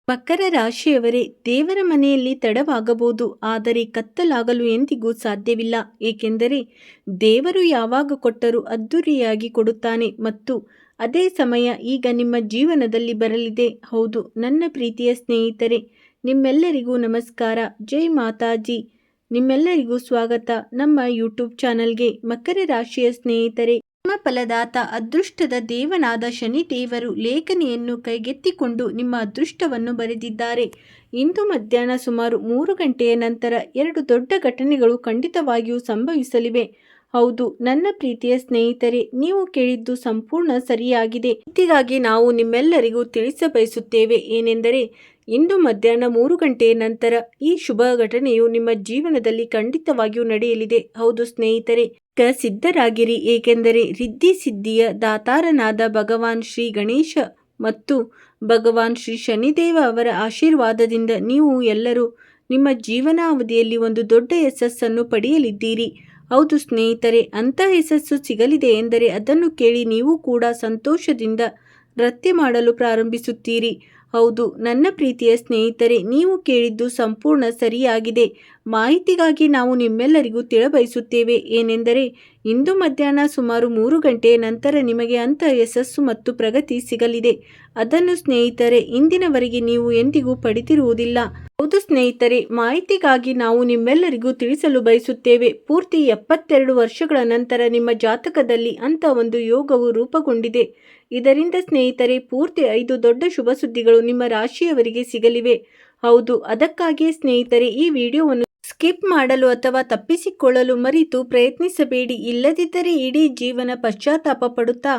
ಮಕರ ರಾಶಿಯವರೇ, ದೇವರ ಮನೆಯಲ್ಲಿ ತಡವಾಗಬಹುದು, ಆದರೆ ಕತ್ತಲಾಗಲು ಎಂದಿಗೂ ಸಾಧ್ಯವಿಲ್ಲ. ಏಕೆಂದರೆ ದೇವರು ಯಾವಾಗ ಕೊಟ್ಟರೂ ಅದ್ಧೂರಿಯಾಗಿ ಕೊಡುತ್ತಾನೆ ಮತ್ತು ಅದೇ ಸಮಯ ಈಗ ನಿಮ್ಮ ಜೀವನದಲ್ಲಿ ಬರಲಿದೆ. ಹೌದು ನನ್ನ ಪ್ರೀತಿಯ ಸ್ನೇಹಿತರೆ, ನಿಮ್ಮೆಲ್ಲರಿಗೂ ನಮಸ್ಕಾರ. ಜೈ ಮಾತಾಜಿ. ನಿಮ್ಮೆಲ್ಲರಿಗೂ ಸ್ವಾಗತ ನಮ್ಮ ಯೂಟ್ಯೂಬ್ ಚಾನಲ್ಗೆ. ಮಕರ ರಾಶಿಯ ಸ್ನೇಹಿತರೆ, ನಿಮ್ಮ ಫಲದಾತ ಅದೃಷ್ಟದ ದೇವನಾದ ಶನಿ ದೇವರು ಲೇಖನಿಯನ್ನು ಕೈಗೆತ್ತಿಕೊಂಡು ನಿಮ್ಮ ಅದೃಷ್ಟವನ್ನು ಬರೆದಿದ್ದಾರೆ. ಇಂದು ಮಧ್ಯಾಹ್ನ ಸುಮಾರು 3 ಗಂಟೆಯ ನಂತರ 2 ದೊಡ್ಡ ಘಟನೆಗಳು ಖಂಡಿತವಾಗಿಯೂ ಸಂಭವಿಸಲಿವೆ. ಹೌದು ನನ್ನ ಪ್ರೀತಿಯ ಸ್ನೇಹಿತರೆ, ನೀವು ಕೇಳಿದ್ದು ಸಂಪೂರ್ಣ ಸರಿಯಾಗಿದೆ. ಇದಕ್ಕಾಗಿ ನಾವು ನಿಮ್ಮೆಲ್ಲರಿಗೂ ತಿಳಿಸಬಯಸುತ್ತೇವೆ ಏನೆಂದರೆ, ಇಂದು ಮಧ್ಯಾಹ್ನ 3 ಗಂಟೆಯ ನಂತರ ಈ ಶುಭ ಘಟನೆಯು ನಿಮ್ಮ ಜೀವನದಲ್ಲಿ ಖಂಡಿತವಾಗಿಯೂ ನಡೆಯಲಿದೆ. ಹೌದು ಸ್ನೇಹಿತರೆ, ಸಿದ್ಧರಾಗಿರಿ. ಏಕೆಂದರೆ ರಿದ್ಧಿ ಸಿದ್ಧಿಯ ದಾತಾರನಾದ ಭಗವಾನ್ ಶ್ರೀ ಗಣೇಶ ಮತ್ತು ಭಗವಾನ್ ಶ್ರೀ ಶನಿದೇವ ಅವರ ಆಶೀರ್ವಾದದಿಂದ ನೀವು ಎಲ್ಲರೂ ನಿಮ್ಮ ಜೀವನಾವಧಿಯಲ್ಲಿ ಒಂದು ದೊಡ್ಡ ಯಶಸ್ಸನ್ನು ಪಡೆಯಲಿದ್ದೀರಿ. ಹೌದು ಸ್ನೇಹಿತರೆ, ಅಂತಹ ಯಶಸ್ಸು ಸಿಗಲಿದೆ ಎಂದರೆ ಅದನ್ನು ಕೇಳಿ ನೀವು ಕೂಡ ಸಂತೋಷದಿಂದ ನೃತ್ಯ ಮಾಡಲು ಪ್ರಾರಂಭಿಸುತ್ತೀರಿ. ಹೌದು ನನ್ನ ಪ್ರೀತಿಯ ಸ್ನೇಹಿತರೆ, ನೀವು ಕೇಳಿದ್ದು ಸಂಪೂರ್ಣ ಸರಿಯಾಗಿದೆ. ಮಾಹಿತಿಗಾಗಿ ನಾವು ನಿಮ್ಮೆಲ್ಲರಿಗೂ ತಿಳಿಬಯಸುತ್ತೇವೆ ಏನೆಂದರೆ, ಇಂದು ಮಧ್ಯಾಹ್ನ ಸುಮಾರು 3 ಗಂಟೆಯ ನಂತರ ನಿಮಗೆ ಅಂತಹ ಯಶಸ್ಸು ಮತ್ತು ಪ್ರಗತಿ ಸಿಗಲಿದೆ. ಅದನ್ನು ಸ್ನೇಹಿತರೆ ಇಂದಿನವರೆಗೆ ನೀವು ಎಂದಿಗೂ ಪಡೆದಿರುವುದಿಲ್ಲ. ಹೌದು ಸ್ನೇಹಿತರೆ, ಮಾಹಿತಿಗಾಗಿ ನಾವು ನಿಮ್ಮೆಲ್ಲರಿಗೂ ತಿಳಿಸಲು ಬಯಸುತ್ತೇವೆ. ಪೂರ್ತಿ 72 ವರ್ಷಗಳ ನಂತರ ನಿಮ್ಮ ಜಾತಕದಲ್ಲಿ ಅಂತ ಒಂದು ಯೋಗವು ರೂಪುಗೊಂಡಿದೆ. ಇದರಿಂದ ಸ್ನೇಹಿತರೆ ಪೂರ್ತಿ 5 ದೊಡ್ಡ ಶುಭ ಸುದ್ದಿಗಳು ನಿಮ್ಮ ರಾಶಿಯವರಿಗೆ ಸಿಗಲಿವೆ. ಹೌದು, ಅದಕ್ಕಾಗಿಯೇ ಸ್ನೇಹಿತರೆ ಈ ವಿಡಿಯೋವನ್ನು ಸ್ಕಿಪ್ ಮಾಡಲು ಅಥವಾ ತಪ್ಪಿಸಿಕೊಳ್ಳಲು ಮರೆತು ಪ್ರಯತ್ನಿಸಬೇಡಿ. ಇಲ್ಲದಿದ್ದರೆ ಇಡೀ ಜೀವನ ಪಶ್ಚಾತ್ತಾಪ ಪಡುತ್ತಾ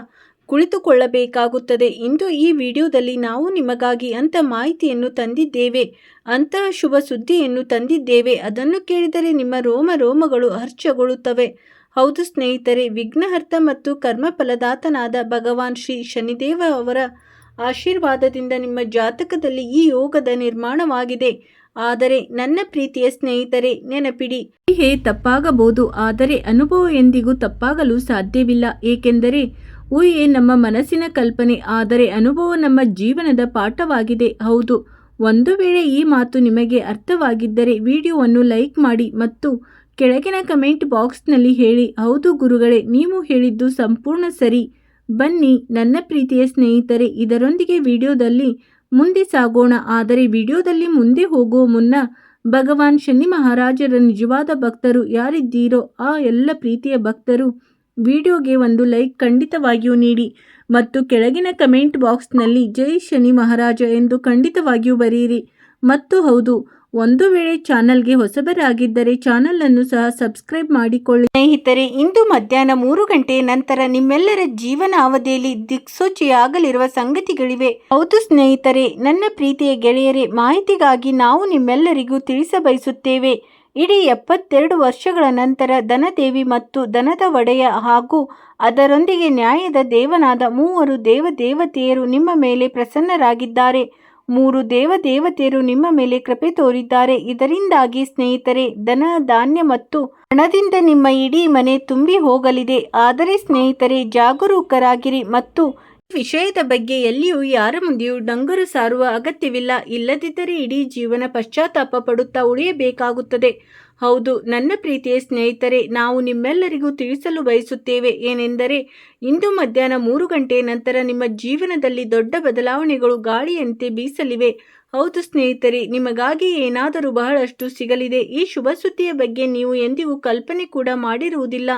ಕುಳಿತುಕೊಳ್ಳಬೇಕಾಗುತ್ತದೆ. ಇಂದು ಈ ವಿಡಿಯೋದಲ್ಲಿ ನಾವು ನಿಮಗಾಗಿ ಅಂಥ ಮಾಹಿತಿಯನ್ನು ತಂದಿದ್ದೇವೆ, ಅಂತಹ ಶುಭ ಸುದ್ದಿಯನ್ನು ತಂದಿದ್ದೇವೆ. ಅದನ್ನು ಕೇಳಿದರೆ ನಿಮ್ಮ ರೋಮಗಳು ಹರ್ಷಗೊಳ್ಳುತ್ತವೆ. ಹೌದು ಸ್ನೇಹಿತರೆ, ವಿಘ್ನಹರ್ತ ಮತ್ತು ಕರ್ಮಫಲದಾತನಾದ ಭಗವಾನ್ ಶ್ರೀ ಶನಿದೇವ ಅವರ ಆಶೀರ್ವಾದದಿಂದ ನಿಮ್ಮ ಜಾತಕದಲ್ಲಿ ಈ ಯೋಗದ ನಿರ್ಮಾಣವಾಗಿದೆ. ಆದರೆ ನನ್ನ ಪ್ರೀತಿಯ ಸ್ನೇಹಿತರೆ ನೆನಪಿಡಿ, ಊಹೆ ತಪ್ಪಾಗಬಹುದು, ಆದರೆ ಅನುಭವ ಎಂದಿಗೂ ತಪ್ಪಾಗಲು ಸಾಧ್ಯವಿಲ್ಲ. ಏಕೆಂದರೆ ಊಹೆ ನಮ್ಮ ಮನಸ್ಸಿನ ಕಲ್ಪನೆ, ಆದರೆ ಅನುಭವ ನಮ್ಮ ಜೀವನದ ಪಾಠವಾಗಿದೆ. ಹೌದು, ಒಂದು ವೇಳೆ ಈ ಮಾತು ನಿಮಗೆ ಅರ್ಥವಾಗಿದ್ದರೆ ವಿಡಿಯೋವನ್ನು ಲೈಕ್ ಮಾಡಿ ಮತ್ತು ಕೆಳಗಿನ ಕಮೆಂಟ್ ಬಾಕ್ಸ್ನಲ್ಲಿ ಹೇಳಿ, ಹೌದು ಗುರುಗಳೇ, ನೀವು ಹೇಳಿದ್ದು ಸಂಪೂರ್ಣ ಸರಿ. ಬನ್ನಿ ನನ್ನ ಪ್ರೀತಿಯ ಸ್ನೇಹಿತರೆ, ಇದರೊಂದಿಗೆ ವಿಡಿಯೋದಲ್ಲಿ ಮುಂದೆ ಸಾಗೋಣ. ಆದರೆ ವಿಡಿಯೋದಲ್ಲಿ ಮುಂದೆ ಹೋಗುವ ಮುನ್ನ ಭಗವಾನ್ ಶನಿ ಮಹಾರಾಜರ ನಿಜವಾದ ಭಕ್ತರು ಯಾರಿದ್ದೀರೋ ಆ ಎಲ್ಲ ಪ್ರೀತಿಯ ಭಕ್ತರು ವಿಡಿಯೋಗೆ ಒಂದು ಲೈಕ್ ಖಂಡಿತವಾಗಿಯೂ ನೀಡಿ ಮತ್ತು ಕೆಳಗಿನ ಕಮೆಂಟ್ ಬಾಕ್ಸ್ನಲ್ಲಿ ಜೈ ಶನಿ ಮಹಾರಾಜ ಎಂದು ಖಂಡಿತವಾಗಿಯೂ ಬರೆಯಿರಿ. ಮತ್ತು ಹೌದು, ಒಂದು ವೇಳೆ ಚಾನಲ್ಗೆ ಹೊಸಬರಾಗಿದ್ದರೆ ಚಾನಲನ್ನು ಸಹ ಸಬ್ಸ್ಕ್ರೈಬ್ ಮಾಡಿಕೊಳ್ಳಿ. ಸ್ನೇಹಿತರೆ, ಇಂದು ಮಧ್ಯಾಹ್ನ 3 ಗಂಟೆಯ ನಂತರ ನಿಮ್ಮೆಲ್ಲರ ಜೀವನ ಅವಧಿಯಲ್ಲಿ ದಿಕ್ಸೂಚಿಯಾಗಲಿರುವ ಸಂಗತಿಗಳಿವೆ. ಹೌದು ಸ್ನೇಹಿತರೆ, ನನ್ನ ಪ್ರೀತಿಯ ಗೆಳೆಯರೇ, ಮಾಹಿತಿಗಾಗಿ ನಾವು ನಿಮ್ಮೆಲ್ಲರಿಗೂ ತಿಳಿಸಬಯಸುತ್ತೇವೆ. ಇಡೀ 72 ವರ್ಷಗಳ ನಂತರ ಧನದೇವಿ ಮತ್ತು ಧನದ ಒಡೆಯ ಹಾಗೂ ಅದರೊಂದಿಗೆ ನ್ಯಾಯದ ದೇವನಾದ 3 ದೇವತೆಯರು ನಿಮ್ಮ ಮೇಲೆ ಪ್ರಸನ್ನರಾಗಿದ್ದಾರೆ. 3 ದೇವತೆಯರು ನಿಮ್ಮ ಮೇಲೆ ಕೃಪೆ ತೋರಿದ್ದಾರೆ. ಇದರಿಂದಾಗಿ ಸ್ನೇಹಿತರೆ ಧನ ಧಾನ್ಯ ಮತ್ತು ಹಣದಿಂದ ನಿಮ್ಮ ಇಡೀ ಮನೆ ತುಂಬಿ ಹೋಗಲಿದೆ. ಆದರೆ ಸ್ನೇಹಿತರೆ ಜಾಗರೂಕರಾಗಿರಿ ಮತ್ತು ಈ ವಿಷಯದ ಬಗ್ಗೆ ಎಲ್ಲಿಯೂ ಯಾರ ಮುಂದೆಯೂ ಡಂಗುರು ಸಾರುವ ಅಗತ್ಯವಿಲ್ಲ. ಇಲ್ಲದಿದ್ದರೆ ಇಡೀ ಜೀವನ ಪಶ್ಚಾತ್ತಾಪ ಪಡುತ್ತಾ ಉಳಿಯಬೇಕಾಗುತ್ತದೆ. ಹೌದು ನನ್ನ ಪ್ರೀತಿಯ ಸ್ನೇಹಿತರೆ, ನಾವು ನಿಮ್ಮೆಲ್ಲರಿಗೂ ತಿಳಿಸಲು ಬಯಸುತ್ತೇವೆ ಏನೆಂದರೆ, ಇಂದು ಮಧ್ಯಾಹ್ನ 3 ಗಂಟೆಯ ನಂತರ ನಿಮ್ಮ ಜೀವನದಲ್ಲಿ ದೊಡ್ಡ ಬದಲಾವಣೆಗಳು ಗಾಳಿಯಂತೆ ಬೀಸಲಿವೆ. ಹೌದು ಸ್ನೇಹಿತರೆ, ನಿಮಗಾಗಿ ಏನಾದರೂ ಬಹಳಷ್ಟು ಸಿಗಲಿದೆ. ಈ ಶುಭ ಸುದ್ದಿಯ ಬಗ್ಗೆ ನೀವು ಎಂದಿಗೂ ಕಲ್ಪನೆ ಕೂಡ ಮಾಡಿರುವುದಿಲ್ಲ.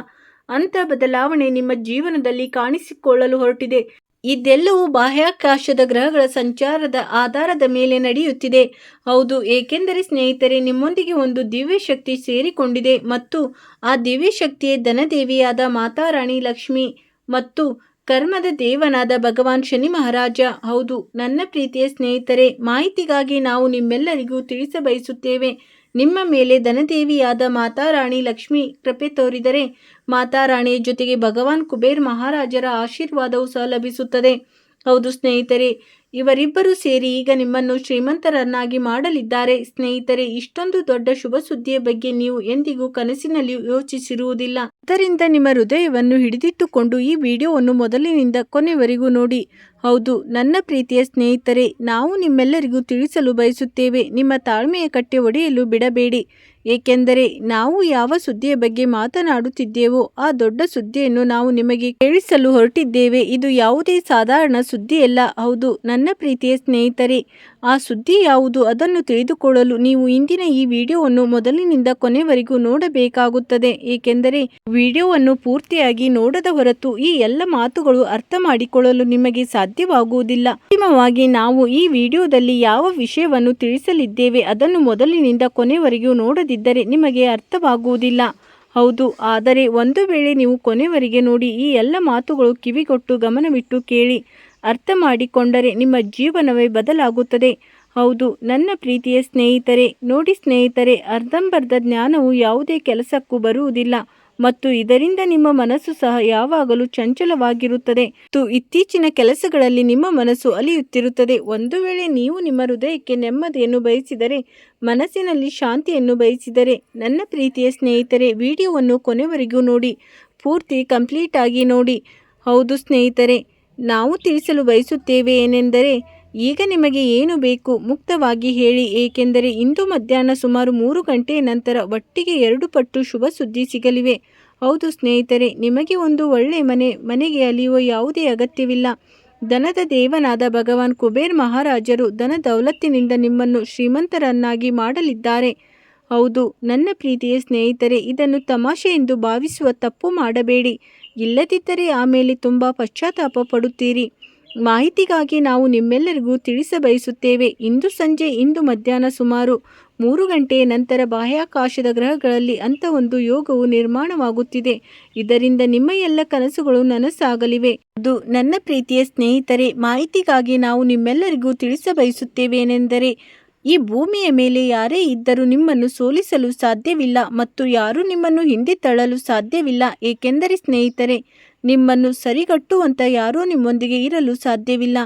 ಅಂಥ ಬದಲಾವಣೆ ನಿಮ್ಮ ಜೀವನದಲ್ಲಿ ಕಾಣಿಸಿಕೊಳ್ಳಲು ಹೊರಟಿದೆ. ಇದೆಲ್ಲವೂ ಬಾಹ್ಯಾಕಾಶದ ಗ್ರಹಗಳ ಸಂಚಾರದ ಆಧಾರದ ಮೇಲೆ ನಡೆಯುತ್ತಿದೆ. ಹೌದು, ಏಕೆಂದರೆ ಸ್ನೇಹಿತರೆ ನಿಮ್ಮೊಂದಿಗೆ ಒಂದು ದಿವ್ಯ ಶಕ್ತಿ ಸೇರಿಕೊಂಡಿದೆ ಮತ್ತು ಆ ದಿವ್ಯ ಶಕ್ತಿಯೇ ಧನದೇವಿಯಾದ ಮಾತಾರಾಣಿ ಲಕ್ಷ್ಮಿ ಮತ್ತು ಕರ್ಮದ ದೇವನಾದ ಭಗವಾನ್ ಶನಿ ಮಹಾರಾಜ. ಹೌದು ನನ್ನ ಪ್ರೀತಿಯ ಸ್ನೇಹಿತರೆ, ಮಾಹಿತಿಗಾಗಿ ನಾವು ನಿಮ್ಮೆಲ್ಲರಿಗೂ ತಿಳಿಸಬಯಸುತ್ತೇವೆ. ನಿಮ್ಮ ಮೇಲೆ ಧನದೇವಿಯಾದ ಮಾತಾರಾಣಿ ಲಕ್ಷ್ಮಿ ಕೃಪೆ ತೋರಿದರೆ ಮಾತಾರಾಣಿಯ ಜೊತೆಗೆ ಭಗವಾನ್ ಕುಬೇರ್ ಮಹಾರಾಜರ ಆಶೀರ್ವಾದವೂ ಸಹ ಲಭಿಸುತ್ತದೆ. ಹೌದು ಸ್ನೇಹಿತರೆ, ಇವರಿಬ್ಬರು ಸೇರಿ ಈಗ ನಿಮ್ಮನ್ನು ಶ್ರೀಮಂತರನ್ನಾಗಿ ಮಾಡಲಿದ್ದಾರೆ. ಸ್ನೇಹಿತರೆ, ಇಷ್ಟೊಂದು ದೊಡ್ಡ ಶುಭ ಸುದ್ದಿಯ ಬಗ್ಗೆ ನೀವು ಎಂದಿಗೂ ಕನಸಿನಲ್ಲಿ ಯೋಚಿಸಿರುವುದಿಲ್ಲ. ಆದ್ದರಿಂದ ನಿಮ್ಮ ಹೃದಯವನ್ನು ಹಿಡಿದಿಟ್ಟುಕೊಂಡು ಈ ವಿಡಿಯೋವನ್ನು ಮೊದಲಿನಿಂದ ಕೊನೆವರೆಗೂ ನೋಡಿ. ಹೌದು ನನ್ನ ಪ್ರೀತಿಯ ಸ್ನೇಹಿತರೆ, ನಾವು ನಿಮ್ಮೆಲ್ಲರಿಗೂ ತಿಳಿಸಲು ಬಯಸುತ್ತೇವೆ, ನಿಮ್ಮ ತಾಳ್ಮೆಯ ಕಟ್ಟೆ ಒಡೆಯಲು ಬಿಡಬೇಡಿ. ಏಕೆಂದರೆ ನಾವು ಯಾವ ಸುದ್ದಿಯ ಬಗ್ಗೆ ಮಾತನಾಡುತ್ತಿದ್ದೇವೋ ಆ ದೊಡ್ಡ ಸುದ್ದಿಯನ್ನು ನಾವು ನಿಮಗೆ ಕೇಳಿಸಲು ಹೊರಟಿದ್ದೇವೆ. ಇದು ಯಾವುದೇ ಸಾಧಾರಣ ಸುದ್ದಿಯಲ್ಲ. ಹೌದು ನನ್ನ ಪ್ರೀತಿಯ ಸ್ನೇಹಿತರೆ, ಆ ಸುದ್ದಿ ಯಾವುದು ಅದನ್ನು ತಿಳಿದುಕೊಳ್ಳಲು ನೀವು ಇಂದಿನ ಈ ವಿಡಿಯೋವನ್ನು ಮೊದಲಿನಿಂದ ಕೊನೆವರೆಗೂ ನೋಡಬೇಕಾಗುತ್ತದೆ. ಏಕೆಂದರೆ ವಿಡಿಯೋವನ್ನು ಪೂರ್ತಿಯಾಗಿ ನೋಡದ ಹೊರತು ಈ ಎಲ್ಲ ಮಾತುಗಳು ಅರ್ಥ ಮಾಡಿಕೊಳ್ಳಲು ನಿಮಗೆ ಸಾಧ್ಯವಾಗುವುದಿಲ್ಲ. ಅಂತಿಮವಾಗಿ ನಾವು ಈ ವಿಡಿಯೋದಲ್ಲಿ ಯಾವ ವಿಷಯವನ್ನು ತಿಳಿಸಲಿದ್ದೇವೆ ಅದನ್ನು ಮೊದಲಿನಿಂದ ಕೊನೆವರೆಗೂ ನೋಡದಿದ್ದರೆ ನಿಮಗೆ ಅರ್ಥವಾಗುವುದಿಲ್ಲ. ಹೌದು, ಆದರೆ ಒಂದು ವೇಳೆ ನೀವು ಕೊನೆವರೆಗೆ ನೋಡಿ ಈ ಎಲ್ಲ ಮಾತುಗಳು ಕಿವಿಗೊಟ್ಟು ಗಮನವಿಟ್ಟು ಕೇಳಿ ಅರ್ಥ ಮಾಡಿಕೊಂಡರೆ ನಿಮ್ಮ ಜೀವನವೇ ಬದಲಾಗುತ್ತದೆ. ಹೌದು ನನ್ನ ಪ್ರೀತಿಯ ಸ್ನೇಹಿತರೆ, ನೋಡಿ ಸ್ನೇಹಿತರೆ, ಅರ್ಧಂಬರ್ಧ ಜ್ಞಾನವು ಯಾವುದೇ ಕೆಲಸಕ್ಕೂ ಬರುವುದಿಲ್ಲ ಮತ್ತು ಇದರಿಂದ ನಿಮ್ಮ ಮನಸ್ಸು ಸಹ ಯಾವಾಗಲೂ ಚಂಚಲವಾಗಿರುತ್ತದೆ ಮತ್ತು ಇತ್ತೀಚಿನ ಕೆಲಸಗಳಲ್ಲಿ ನಿಮ್ಮ ಮನಸ್ಸು ಅಲಿಯುತ್ತಿರುತ್ತದೆ. ಒಂದು ವೇಳೆ ನೀವು ನಿಮ್ಮ ಹೃದಯಕ್ಕೆ ನೆಮ್ಮದಿಯನ್ನು ಬಯಸಿದರೆ, ಮನಸ್ಸಿನಲ್ಲಿ ಶಾಂತಿಯನ್ನು ಬಯಸಿದರೆ, ನನ್ನ ಪ್ರೀತಿಯ ಸ್ನೇಹಿತರೆ, ವಿಡಿಯೋವನ್ನು ಕೊನೆವರೆಗೂ ನೋಡಿ, ಪೂರ್ತಿ ಕಂಪ್ಲೀಟ್ ಆಗಿ ನೋಡಿ. ಹೌದು ಸ್ನೇಹಿತರೆ, ನಾವು ತಿಳಿಸಲು ಬಯಸುತ್ತೇವೆ ಏನೆಂದರೆ, ಈಗ ನಿಮಗೆ ಏನು ಬೇಕು ಮುಕ್ತವಾಗಿ ಹೇಳಿ. ಏಕೆಂದರೆ ಇಂದು ಮಧ್ಯಾಹ್ನ ಸುಮಾರು 3 ಗಂಟೆಯ ನಂತರ ಒಟ್ಟಿಗೆ 2 ಪಟ್ಟು ಶುಭ ಸುದ್ದಿ ಸಿಗಲಿವೆ. ಹೌದು ಸ್ನೇಹಿತರೆ, ನಿಮಗೆ ಒಂದು ಒಳ್ಳೆ ಮನೆಗೆ ಅಲಿಯುವ ಯಾವುದೇ ಅಗತ್ಯವಿಲ್ಲ. ಧನದ ದೇವನಾದ ಭಗವಾನ್ ಕುಬೇರ್ ಮಹಾರಾಜರು ಧನ ದೌಲತ್ತಿನಿಂದ ನಿಮ್ಮನ್ನು ಶ್ರೀಮಂತರನ್ನಾಗಿ ಮಾಡಲಿದ್ದಾರೆ. ಹೌದು ನನ್ನ ಪ್ರೀತಿಯ ಸ್ನೇಹಿತರೆ, ಇದನ್ನು ತಮಾಷೆ ಎಂದು ಭಾವಿಸುವ ತಪ್ಪು ಮಾಡಬೇಡಿ. ಇಲ್ಲದಿದ್ದರೆ ಆಮೇಲೆ ತುಂಬ ಪಶ್ಚಾತ್ತಾಪ ಪಡುತ್ತೀರಿ. ಮಾಹಿತಿಗಾಗಿ ನಾವು ನಿಮ್ಮೆಲ್ಲರಿಗೂ ತಿಳಿಸಬಯಸುತ್ತೇವೆ, ಇಂದು ಮಧ್ಯಾಹ್ನ ಸುಮಾರು 3 ಗಂಟೆಯ ನಂತರ ಬಾಹ್ಯಾಕಾಶದ ಗ್ರಹಗಳಲ್ಲಿ ಅಂಥ ಒಂದು ಯೋಗವು ನಿರ್ಮಾಣವಾಗುತ್ತಿದೆ. ಇದರಿಂದ ನಿಮ್ಮ ಎಲ್ಲ ಕನಸುಗಳು ನನಸಾಗಲಿವೆ. ಅದು ನನ್ನ ಪ್ರೀತಿಯ ಸ್ನೇಹಿತರೆ, ಮಾಹಿತಿಗಾಗಿ ನಾವು ನಿಮ್ಮೆಲ್ಲರಿಗೂ ತಿಳಿಸಬಯಸುತ್ತೇವೆ ಏನೆಂದರೆ, ಈ ಭೂಮಿಯ ಮೇಲೆ ಯಾರೇ ಇದ್ದರೂ ನಿಮ್ಮನ್ನು ಸೋಲಿಸಲು ಸಾಧ್ಯವಿಲ್ಲ ಮತ್ತು ಯಾರೂ ನಿಮ್ಮನ್ನು ಹಿಂದೆ ತಳ್ಳಲು ಸಾಧ್ಯವಿಲ್ಲ. ಏಕೆಂದರೆ ಸ್ನೇಹಿತರೆ, ನಿಮ್ಮನ್ನು ಸರಿಗಟ್ಟುವಂತ ಯಾರೂ ನಿಮ್ಮೊಂದಿಗೆ ಇರಲು ಸಾಧ್ಯವಿಲ್ಲ.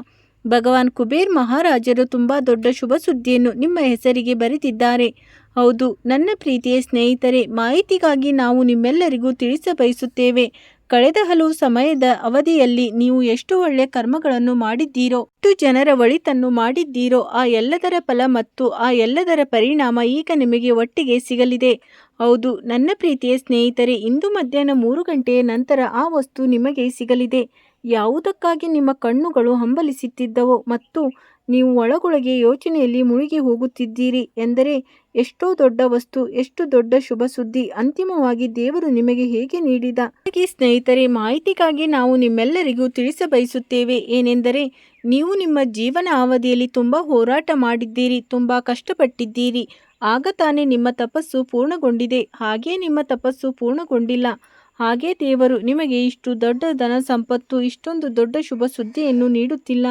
ಭಗವಾನ್ ಕುಬೇರ್ ಮಹಾರಾಜರು ತುಂಬ ದೊಡ್ಡ ಶುಭ ಸುದ್ದಿಯನ್ನು ನಿಮ್ಮ ಹೆಸರಿಗೆ ಬರೆದಿದ್ದಾರೆ. ಹೌದು ನನ್ನ ಪ್ರೀತಿಯ ಸ್ನೇಹಿತರೆ, ಮಾಹಿತಿಗಾಗಿ ನಾವು ನಿಮ್ಮೆಲ್ಲರಿಗೂ ತಿಳಿಸಬಯಸುತ್ತೇವೆ, ಕಳೆದ ಹಲವು ಸಮಯದ ಅವಧಿಯಲ್ಲಿ ನೀವು ಎಷ್ಟು ಒಳ್ಳೆಯ ಕರ್ಮಗಳನ್ನು ಮಾಡಿದ್ದೀರೋ, ಎಷ್ಟು ಜನರ ಒಳಿತನ್ನು ಮಾಡಿದ್ದೀರೋ, ಆ ಎಲ್ಲದರ ಫಲ ಮತ್ತು ಆ ಎಲ್ಲದರ ಪರಿಣಾಮ ಈಗ ನಿಮಗೆ ಒಟ್ಟಿಗೆ ಸಿಗಲಿದೆ. ಹೌದು ನನ್ನ ಪ್ರೀತಿಯ ಸ್ನೇಹಿತರೆ, ಇಂದು ಮಧ್ಯಾಹ್ನ 3 ಗಂಟೆಯ ನಂತರ ಆ ವಸ್ತು ನಿಮಗೆ ಸಿಗಲಿದೆ. ಯಾವುದಕ್ಕಾಗಿ ನಿಮ್ಮ ಕಣ್ಣುಗಳು ಹಂಬಲಿಸುತ್ತಿದ್ದವೋ ಮತ್ತು ನೀವು ಒಳಗೊಳಗೆ ಯೋಚನೆಯಲ್ಲಿ ಮುಳುಗಿ ಹೋಗುತ್ತಿದ್ದೀರಿ ಎಂದರೆ, ಎಷ್ಟೋ ದೊಡ್ಡ ವಸ್ತು, ಎಷ್ಟು ದೊಡ್ಡ ಶುಭ ಸುದ್ದಿ ಅಂತಿಮವಾಗಿ ದೇವರು ನಿಮಗೆ ಹೇಗೆ ನೀಡಿದ. ಹಾಗೆ ಸ್ನೇಹಿತರೆ, ಮಾಹಿತಿಗಾಗಿ ನಾವು ನಿಮ್ಮೆಲ್ಲರಿಗೂ ತಿಳಿಸಬಯಸುತ್ತೇವೆ ಏನೆಂದರೆ, ನೀವು ನಿಮ್ಮ ಜೀವನ ಅವಧಿಯಲ್ಲಿ ತುಂಬ ಹೋರಾಟ ಮಾಡಿದ್ದೀರಿ, ತುಂಬ ಕಷ್ಟಪಟ್ಟಿದ್ದೀರಿ. ಆಗ ತಾನೇ ನಿಮ್ಮ ತಪಸ್ಸು ಪೂರ್ಣಗೊಂಡಿದೆ. ಹಾಗೇ ನಿಮ್ಮ ತಪಸ್ಸು ಪೂರ್ಣಗೊಂಡಿಲ್ಲ, ಹಾಗೇ ದೇವರು ನಿಮಗೆ ಇಷ್ಟು ದೊಡ್ಡ ಧನ ಸಂಪತ್ತು, ಇಷ್ಟೊಂದು ದೊಡ್ಡ ಶುಭ ಸುದ್ದಿಯನ್ನು ನೀಡುತ್ತಿಲ್ಲ.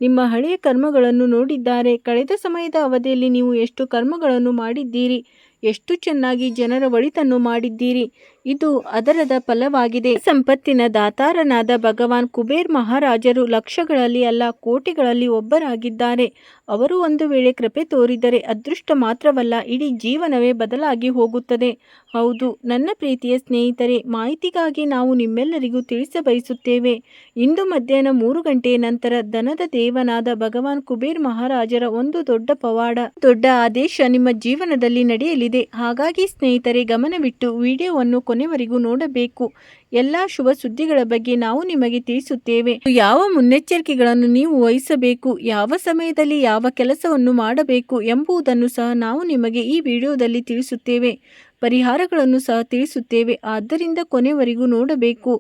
ನಿಮ್ಮ ಹಳೆಯ ಕರ್ಮಗಳನ್ನು ನೋಡಿದ್ದಾರೆ. ಕಳೆದ ಸಮಯದ ಅವಧಿಯಲ್ಲಿ ನೀವು ಎಷ್ಟು ಕರ್ಮಗಳನ್ನು ಮಾಡಿದ್ದೀರಿ, ಎಷ್ಟು ಚೆನ್ನಾಗಿ ಜನರ ಒಳಿತನ್ನು ಮಾಡಿದ್ದೀರಿ, ಇದು ಅದರದ ಫಲವಾಗಿದೆ. ಸಂಪತ್ತಿನ ದಾತಾರನಾದ ಭಗವಾನ್ ಕುಬೇರ್ ಮಹಾರಾಜರು ಲಕ್ಷಗಳಲ್ಲಿ ಅಲ್ಲ ಕೋಟಿಗಳಲ್ಲಿ ಒಬ್ಬರಾಗಿದ್ದಾರೆ. ಅವರು ಒಂದು ವೇಳೆ ಕೃಪೆ ತೋರಿದರೆ ಅದೃಷ್ಟ ಮಾತ್ರವಲ್ಲ, ಇಡೀ ಜೀವನವೇ ಬದಲಾಗಿ ಹೋಗುತ್ತದೆ. ಹೌದು ನನ್ನ ಪ್ರೀತಿಯ ಸ್ನೇಹಿತರೆ, ಮಾಹಿತಿಗಾಗಿ ನಾವು ನಿಮ್ಮೆಲ್ಲರಿಗೂ ತಿಳಿಸಬಯಸುತ್ತೇವೆ, ಇಂದು ಮಧ್ಯಾಹ್ನ 3 ಗಂಟೆಯ ನಂತರ ಧನದ ದೇವನಾದ ಭಗವಾನ್ ಕುಬೇರ್ ಮಹಾರಾಜರ ಒಂದು ದೊಡ್ಡ ಪವಾಡ, ದೊಡ್ಡ ಆದೇಶ ನಿಮ್ಮ ಜೀವನದಲ್ಲಿ ನಡೆಯಲಿದೆ. ಹಾಗಾಗಿ ಸ್ನೇಹಿತರೆ, ಗಮನವಿಟ್ಟು ವಿಡಿಯೋವನ್ನು ಕೊನೆವರೆಗೂ ನೋಡಬೇಕು. ಎಲ್ಲ ಶುಭ ಸುದ್ದಿಗಳ ಬಗ್ಗೆ ನಾವು ನಿಮಗೆ ತಿಳಿಸುತ್ತೇವೆ. ಯಾವ ಮುನ್ನೆಚ್ಚರಿಕೆಗಳನ್ನು ನೀವು ವಹಿಸಬೇಕು, ಯಾವ ಸಮಯದಲ್ಲಿ ಯಾವ ಕೆಲಸವನ್ನು ಮಾಡಬೇಕು ಎಂಬುದನ್ನು ಸಹ ನಾವು ನಿಮಗೆ ಈ ವಿಡಿಯೋದಲ್ಲಿ ತಿಳಿಸುತ್ತೇವೆ. ಪರಿಹಾರಗಳನ್ನು ಸಹ ತಿಳಿಸುತ್ತೇವೆ. ಆದ್ದರಿಂದ ಕೊನೆವರೆಗೂ ನೋಡಬೇಕು.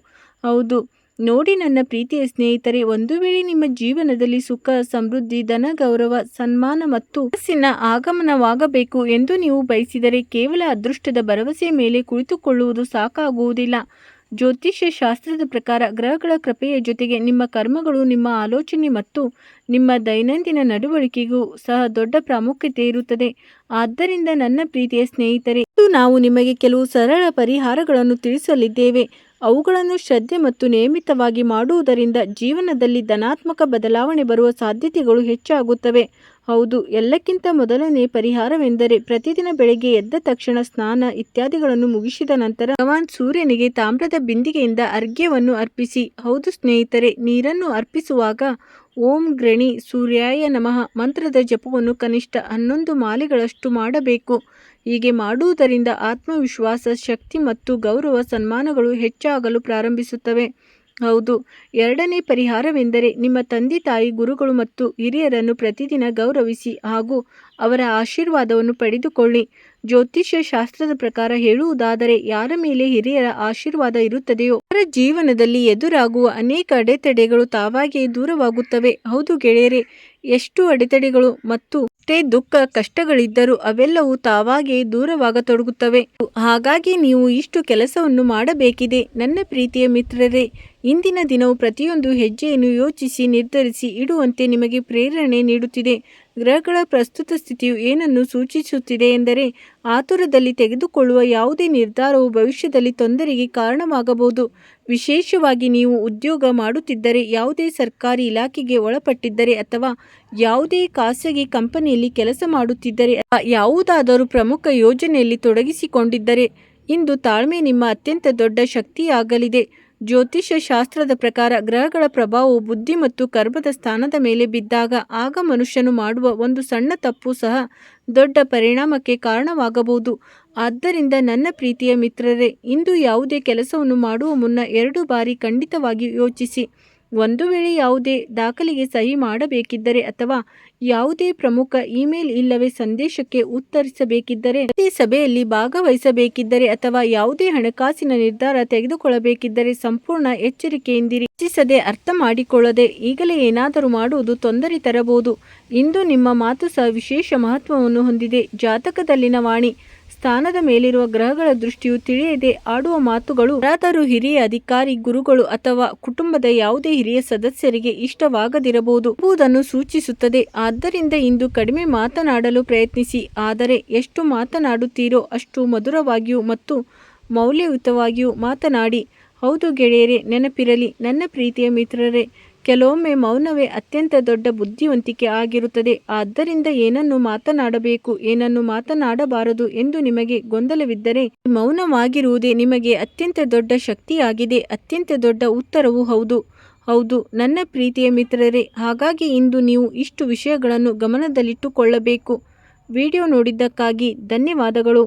ಹೌದು ನೋಡಿ ನನ್ನ ಪ್ರೀತಿಯ ಸ್ನೇಹಿತರೆ, ಒಂದು ವೇಳೆ ನಿಮ್ಮ ಜೀವನದಲ್ಲಿ ಸುಖ, ಸಮೃದ್ಧಿ, ಧನ, ಗೌರವ, ಸನ್ಮಾನ ಮತ್ತು ಯಶಸ್ಸಿನ ಆಗಮನವಾಗಬೇಕು ಎಂದು ನೀವು ಬಯಸಿದರೆ ಕೇವಲ ಅದೃಷ್ಟದ ಭರವಸೆಯ ಮೇಲೆ ಕುಳಿತುಕೊಳ್ಳುವುದು ಸಾಕಾಗುವುದಿಲ್ಲ. ಜ್ಯೋತಿಷ್ಯ ಶಾಸ್ತ್ರದ ಪ್ರಕಾರ ಗ್ರಹಗಳ ಕೃಪೆಯ ಜೊತೆಗೆ ನಿಮ್ಮ ಕರ್ಮಗಳು, ನಿಮ್ಮ ಆಲೋಚನೆ ಮತ್ತು ನಿಮ್ಮ ದೈನಂದಿನ ನಡವಳಿಕೆಗೂ ಸಹ ದೊಡ್ಡ ಪ್ರಾಮುಖ್ಯತೆ ಇರುತ್ತದೆ. ಆದ್ದರಿಂದ ನನ್ನ ಪ್ರೀತಿಯ ಸ್ನೇಹಿತರೆ, ನಾವು ನಿಮಗೆ ಕೆಲವು ಸರಳ ಪರಿಹಾರಗಳನ್ನು ತಿಳಿಸಲಿದ್ದೇವೆ. ಅವುಗಳನ್ನು ಶ್ರದ್ಧೆ ಮತ್ತು ನಿಯಮಿತವಾಗಿ ಮಾಡುವುದರಿಂದ ಜೀವನದಲ್ಲಿ ಧನಾತ್ಮಕ ಬದಲಾವಣೆ ಬರುವ ಸಾಧ್ಯತೆಗಳು ಹೆಚ್ಚಾಗುತ್ತವೆ. ಹೌದು, ಎಲ್ಲಕ್ಕಿಂತ ಮೊದಲನೇ ಪರಿಹಾರವೆಂದರೆ ಪ್ರತಿದಿನ ಬೆಳಗ್ಗೆ ಎದ್ದ ತಕ್ಷಣ ಸ್ನಾನ ಇತ್ಯಾದಿಗಳನ್ನು ಮುಗಿಸಿದ ನಂತರ ಭಗವಾನ್ ಸೂರ್ಯನಿಗೆ ತಾಮ್ರದ ಬಿಂದಿಗೆಯಿಂದ ಅರ್ಘ್ಯವನ್ನು ಅರ್ಪಿಸಿ. ಹೌದು ಸ್ನೇಹಿತರೆ, ನೀರನ್ನು ಅರ್ಪಿಸುವಾಗ ಓಂ ಗ್ರಣಿ ಸೂರ್ಯಾಯ ನಮಃ ಮಂತ್ರದ ಜಪವನ್ನು ಕನಿಷ್ಠ 11 ಮಾಲೆಗಳಷ್ಟು ಮಾಡಬೇಕು. ಹೀಗೆ ಮಾಡುವುದರಿಂದ ಆತ್ಮವಿಶ್ವಾಸ, ಶಕ್ತಿ ಮತ್ತು ಗೌರವ ಸನ್ಮಾನಗಳು ಹೆಚ್ಚಾಗಲು ಪ್ರಾರಂಭಿಸುತ್ತವೆ. ಹೌದು, ಎರಡನೇ ಪರಿಹಾರವೆಂದರೆ ನಿಮ್ಮ ತಂದೆ ತಾಯಿ, ಗುರುಗಳು ಮತ್ತು ಹಿರಿಯರನ್ನು ಪ್ರತಿದಿನ ಗೌರವಿಸಿ ಹಾಗೂ ಅವರ ಆಶೀರ್ವಾದವನ್ನು ಪಡೆದುಕೊಳ್ಳಿ. ಜ್ಯೋತಿಷ್ಯ ಶಾಸ್ತ್ರದ ಪ್ರಕಾರ ಹೇಳುವುದಾದರೆ, ಯಾರ ಮೇಲೆ ಹಿರಿಯರ ಆಶೀರ್ವಾದ ಇರುತ್ತದೆಯೋ ಅವರ ಜೀವನದಲ್ಲಿ ಎದುರಾಗುವ ಅನೇಕ ಅಡೆತಡೆಗಳು ತಾವಾಗಿಯೇ ದೂರವಾಗುತ್ತವೆ. ಹೌದು ಗೆಳೆಯರೆ, ಎಷ್ಟು ಅಡೆತಡೆಗಳು ಮತ್ತು ಎಷ್ಟೇ ದುಃಖ ಕಷ್ಟಗಳಿದ್ದರೂ ಅವೆಲ್ಲವೂ ತಾವಾಗಿಯೇ ದೂರವಾಗತೊಡಗುತ್ತವೆ. ಹಾಗಾಗಿ ನೀವು ಇಷ್ಟು ಕೆಲಸವನ್ನು ಮಾಡಬೇಕಿದೆ. ನನ್ನ ಪ್ರೀತಿಯ ಮಿತ್ರರೇ, ಇಂದಿನ ದಿನವು ಪ್ರತಿಯೊಂದು ಹೆಜ್ಜೆಯನ್ನು ಯೋಚಿಸಿ ನಿರ್ಧರಿಸಿ ಇಡುವಂತೆ ನಿಮಗೆ ಪ್ರೇರಣೆ ನೀಡುತ್ತಿದೆ. ಗ್ರಹಗಳ ಪ್ರಸ್ತುತ ಸ್ಥಿತಿಯು ಏನನ್ನು ಸೂಚಿಸುತ್ತಿದೆ ಎಂದರೆ, ಆತುರದಲ್ಲಿ ತೆಗೆದುಕೊಳ್ಳುವ ಯಾವುದೇ ನಿರ್ಧಾರವು ಭವಿಷ್ಯದಲ್ಲಿ ತೊಂದರೆಗೆ ಕಾರಣವಾಗಬಹುದು. ವಿಶೇಷವಾಗಿ ನೀವು ಉದ್ಯೋಗ ಮಾಡುತ್ತಿದ್ದರೆ, ಯಾವುದೇ ಸರ್ಕಾರಿ ಇಲಾಖೆಗೆ ಒಳಪಟ್ಟಿದ್ದರೆ ಅಥವಾ ಯಾವುದೇ ಖಾಸಗಿ ಕಂಪನಿಯಲ್ಲಿ ಕೆಲಸ ಮಾಡುತ್ತಿದ್ದರೆ ಅಥವಾ ಯಾವುದಾದರೂ ಪ್ರಮುಖ ಯೋಜನೆಯಲ್ಲಿ ತೊಡಗಿಸಿಕೊಂಡಿದ್ದರೆ, ಇಂದು ತಾಳ್ಮೆ ನಿಮ್ಮ ಅತ್ಯಂತ ದೊಡ್ಡ ಶಕ್ತಿಯಾಗಲಿದೆ. ಜ್ಯೋತಿಷ್ಯ ಶಾಸ್ತ್ರದ ಪ್ರಕಾರ ಗ್ರಹಗಳ ಪ್ರಭಾವವು ಬುದ್ಧಿ ಮತ್ತು ಕರ್ಮದ ಸ್ಥಾನದ ಮೇಲೆ ಬಿದ್ದಾಗ ಆಗ ಮನುಷ್ಯನು ಮಾಡುವ ಒಂದು ಸಣ್ಣ ತಪ್ಪು ಸಹ ದೊಡ್ಡ ಪರಿಣಾಮಕ್ಕೆ ಕಾರಣವಾಗಬಹುದು. ಆದ್ದರಿಂದ ನನ್ನ ಪ್ರೀತಿಯ ಮಿತ್ರರೇ, ಇಂದು ಯಾವುದೇ ಕೆಲಸವನ್ನು ಮಾಡುವ ಮುನ್ನ 2 ಬಾರಿ ಖಂಡಿತವಾಗಿಯೂ ಯೋಚಿಸಿ. ಒಂದು ವೇಳೆ ಯಾವುದೇ ದಾಖಲೆಗೆ ಸಹಿ ಮಾಡಬೇಕಿದ್ದರೆ ಅಥವಾ ಯಾವುದೇ ಪ್ರಮುಖ ಇಮೇಲ್ ಇಲ್ಲವೇ ಸಂದೇಶಕ್ಕೆ ಉತ್ತರಿಸಬೇಕಿದ್ದರೆ, ಯಾವುದೇ ಸಭೆಯಲ್ಲಿ ಭಾಗವಹಿಸಬೇಕಿದ್ದರೆ ಅಥವಾ ಯಾವುದೇ ಹಣಕಾಸಿನ ನಿರ್ಧಾರ ತೆಗೆದುಕೊಳ್ಳಬೇಕಿದ್ದರೆ ಸಂಪೂರ್ಣ ಎಚ್ಚರಿಕೆಯಿಂದಿರಿ. ಯೋಚಿಸದೆ, ಅರ್ಥ ಮಾಡಿಕೊಳ್ಳದೆ ಈಗಲೇ ಏನಾದರೂ ಮಾಡುವುದು ತೊಂದರೆ ತರಬಹುದು. ಇಂದು ನಿಮ್ಮ ಮಾತು ಸಹ ವಿಶೇಷ ಮಹತ್ವವನ್ನು ಹೊಂದಿದೆ. ಜಾತಕದಲ್ಲಿನ ವಾಣಿ ಸ್ಥಾನದ ಮೇಲಿರುವ ಗ್ರಹಗಳ ದೃಷ್ಟಿಯು ತಿಳಿಯದೆ ಆಡುವ ಮಾತುಗಳು ಯಾರಾದರೂ ಹಿರಿಯ ಅಧಿಕಾರಿ, ಗುರುಗಳು ಅಥವಾ ಕುಟುಂಬದ ಯಾವುದೇ ಹಿರಿಯ ಸದಸ್ಯರಿಗೆ ಇಷ್ಟವಾಗದಿರಬಹುದು ಎಂಬುದನ್ನು ಸೂಚಿಸುತ್ತದೆ. ಆದ್ದರಿಂದ ಇಂದು ಕಡಿಮೆ ಮಾತನಾಡಲು ಪ್ರಯತ್ನಿಸಿ. ಆದರೆ ಎಷ್ಟು ಮಾತನಾಡುತ್ತೀರೋ ಅಷ್ಟು ಮಧುರವಾಗಿಯೂ ಮತ್ತು ಮೌಲ್ಯಯುತವಾಗಿಯೂ ಮಾತನಾಡಿ. ಹೌದು ಗೆಳೆಯರೇ, ನೆನಪಿರಲಿ ನನ್ನ ಪ್ರೀತಿಯ ಮಿತ್ರರೇ, ಕೆಲವೊಮ್ಮೆ ಮೌನವೇ ಅತ್ಯಂತ ದೊಡ್ಡ ಬುದ್ಧಿವಂತಿಕೆ ಆಗಿರುತ್ತದೆ. ಆದ್ದರಿಂದ ಏನನ್ನು ಮಾತನಾಡಬೇಕು, ಏನನ್ನು ಮಾತನಾಡಬಾರದು ಎಂದು ನಿಮಗೆ ಗೊಂದಲವಿದ್ದರೆ, ಮೌನವಾಗಿರುವುದೇ ನಿಮಗೆ ಅತ್ಯಂತ ದೊಡ್ಡ ಶಕ್ತಿಯಾಗಿದೆ. ಅತ್ಯಂತ ದೊಡ್ಡ ಉತ್ತರವೂ ಹೌದು. ಹೌದು ನನ್ನ ಪ್ರೀತಿಯ ಮಿತ್ರರೇ, ಹಾಗಾಗಿ ಇಂದು ನೀವು ಇಷ್ಟು ವಿಷಯಗಳನ್ನು ಗಮನದಲ್ಲಿಟ್ಟುಕೊಳ್ಳಬೇಕು. ವಿಡಿಯೋ ನೋಡಿದ್ದಕ್ಕಾಗಿ ಧನ್ಯವಾದಗಳು.